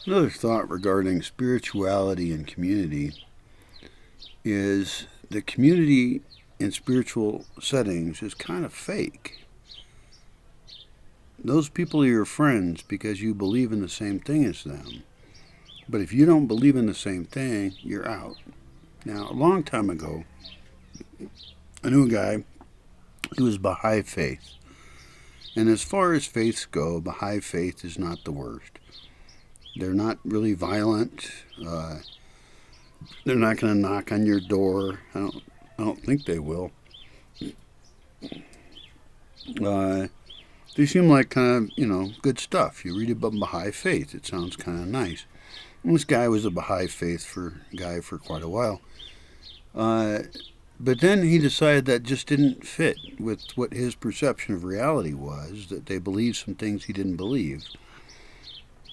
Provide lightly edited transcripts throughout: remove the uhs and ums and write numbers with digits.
Another thought regarding spirituality and community is the community in spiritual settings is kind of fake. Those people are your friends because you believe in the same thing as them. But if you don't believe in the same thing, you're out. Now, a long time ago, I knew a guy who was Baha'i faith. And as far as faiths go, Baha'i faith is not the worst. They're not really violent. They're not going to knock on your door. I don't think they will. They seem like kind of, good stuff. You read about Baha'i faith, it sounds kind of nice. And this guy was a Baha'i faith guy for quite a while. But then he decided that just didn't fit with what his perception of reality was, that they believed some things he didn't believe.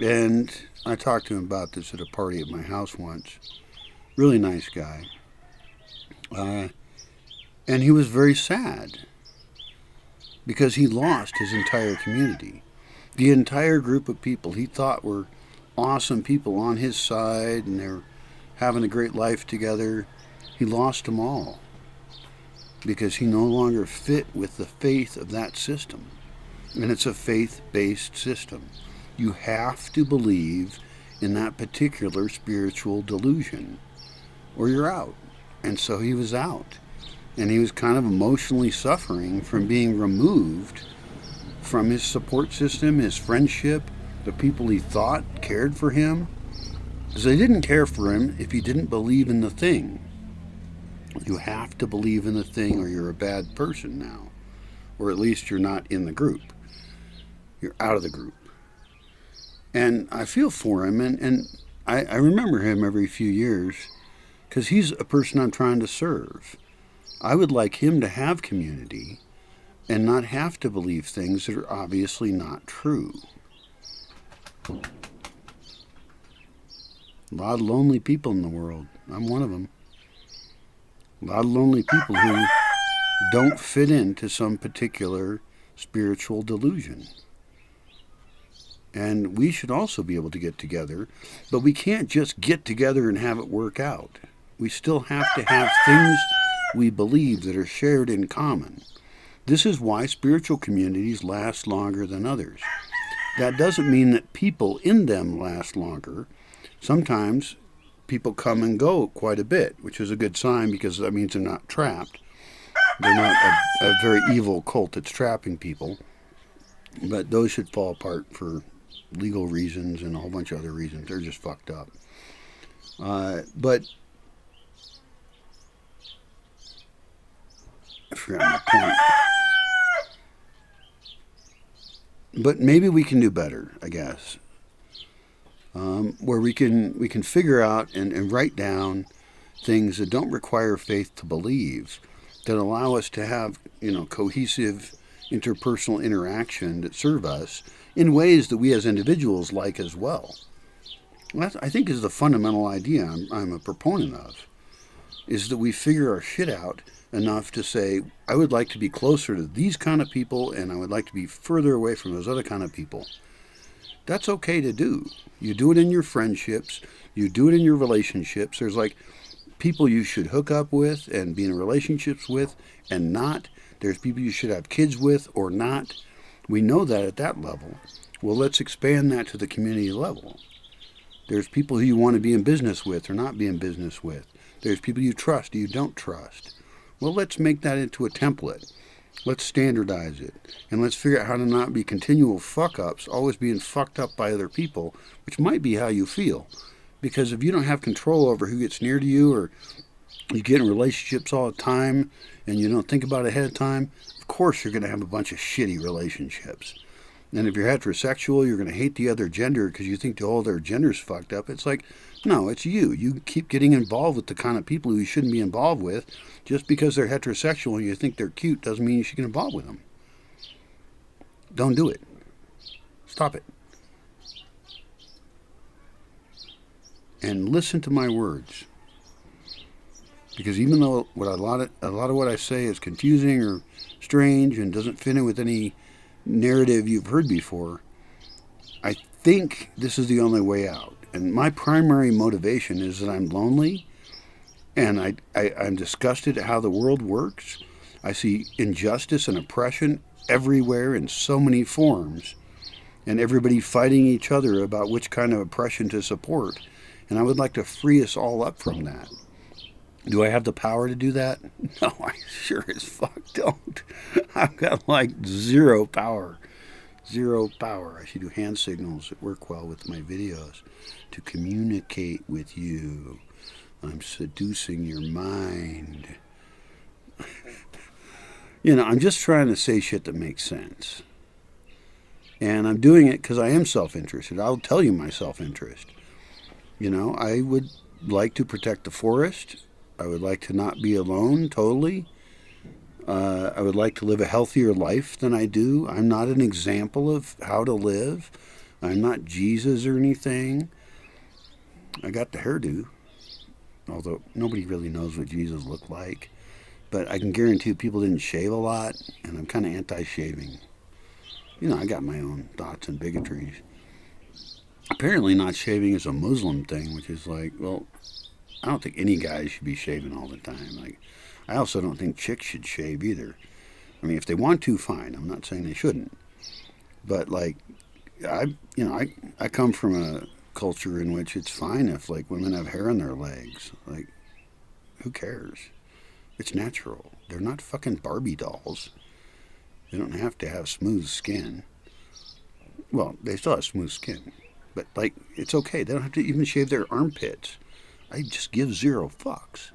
And I talked to him about this at a party at my house once. Really nice guy. And he was very sad because he lost his entire community. The entire group of people he thought were awesome people on his side and they were having a great life together, he lost them all because he no longer fit with the faith of that system. And it's a faith-based system. You have to believe in that particular spiritual delusion or you're out. And so he was out. And he was kind of emotionally suffering from being removed from his support system, his friendship, the people he thought cared for him. Because they didn't care for him if he didn't believe in the thing. You have to believe in the thing or you're a bad person now. Or at least you're not in the group. You're out of the group. And I feel for him, and I remember him every few years because he's a person I'm trying to serve. I would like him to have community and not have to believe things that are obviously not true. A lot of lonely people in the world. I'm one of them. A lot of lonely people who don't fit into some particular spiritual delusion. And we should also be able to get together, but we can't just get together and have it work out. We still have to have things we believe that are shared in common. This is why spiritual communities last longer than others. That doesn't mean that people in them last longer. Sometimes people come and go quite a bit, which is a good sign because that means they're not trapped. They're not a very evil cult that's trapping people. But those should fall apart for legal reasons and a whole bunch of other reasons. They're just fucked up. But I forgot my point. But maybe we can do better, I guess. Where we can figure out and write down things that don't require faith to believe, that allow us to have, cohesive interpersonal interaction that serve us in ways that we as individuals like as well. That, I think, is the fundamental idea I'm a proponent of, is that we figure our shit out enough to say, I would like to be closer to these kind of people and I would like to be further away from those other kind of people. That's okay to do. You do it in your friendships. You do it in your relationships. There's like people you should hook up with and be in relationships with and not. There's people you should have kids with or not. We know that at that level. Well, let's expand that to the community level. There's people who you want to be in business with or not be in business with. There's people you trust or you don't trust. Well, let's make that into a template. Let's standardize it. And let's figure out how to not be continual fuck-ups, always being fucked up by other people, which might be how you feel. Because if you don't have control over who gets near to you or you get in relationships all the time and you don't think about it ahead of time, of course you're going to have a bunch of shitty relationships. And if you're heterosexual, you're going to hate the other gender because you think the whole other gender's fucked up. It's like, no, it's you. You keep getting involved with the kind of people who you shouldn't be involved with. Just because they're heterosexual and you think they're cute doesn't mean you should get involved with them. Don't do it. Stop it. And listen to my words. Because even though a lot of what I say is confusing or strange and doesn't fit in with any narrative you've heard before, I think this is the only way out. And my primary motivation is that I'm lonely, and I'm disgusted at how the world works. I see injustice and oppression everywhere in so many forms, and everybody fighting each other about which kind of oppression to support. And I would like to free us all up from that. Do I have the power to do that? No, I sure as fuck don't. I've got like zero power. Zero power. I should do hand signals that work well with my videos to communicate with you. I'm seducing your mind. I'm just trying to say shit that makes sense. And I'm doing it because I am self-interested. I'll tell you my self-interest. I would like to protect the forest. I would like to not be alone totally. I would like to live a healthier life than I do. I'm not an example of how to live. I'm not Jesus or anything. I got the hairdo, although nobody really knows what Jesus looked like. But I can guarantee people didn't shave a lot, and I'm kind of anti-shaving. I got my own thoughts and bigotries. Apparently not shaving is a Muslim thing, which is like, well, I don't think any guy should be shaving all the time. Like, I also don't think chicks should shave either. I mean, if they want to, fine. I'm not saying they shouldn't. But like, I come from a culture in which it's fine if like women have hair on their legs. Like, who cares? It's natural. They're not fucking Barbie dolls. They don't have to have smooth skin. Well, they still have smooth skin. But like, it's okay. They don't have to even shave their armpits. I just give zero fucks.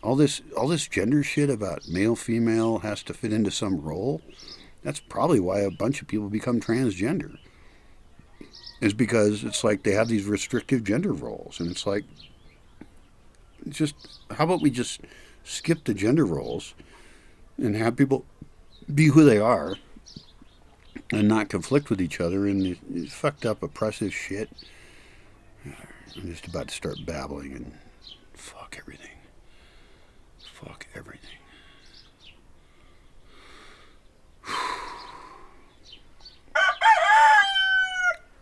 All this gender shit about male, female has to fit into some role. That's probably why a bunch of people become transgender. Is because it's like they have these restrictive gender roles. And it's like, how about we just skip the gender roles and have people be who they are and not conflict with each other in this fucked up, oppressive shit. I'm just about to start babbling and fuck everything. Fuck everything.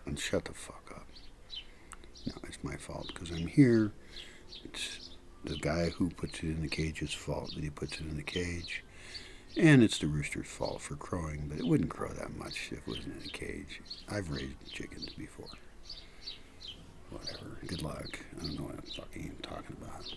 And shut the fuck up. No, it's my fault because I'm here. It's the guy who puts it in the cage's fault that he puts it in the cage. And it's the rooster's fault for crowing, but it wouldn't crow that much if it wasn't in a cage. I've raised chickens before. Whatever. Good luck. I don't know what I'm fucking talking about.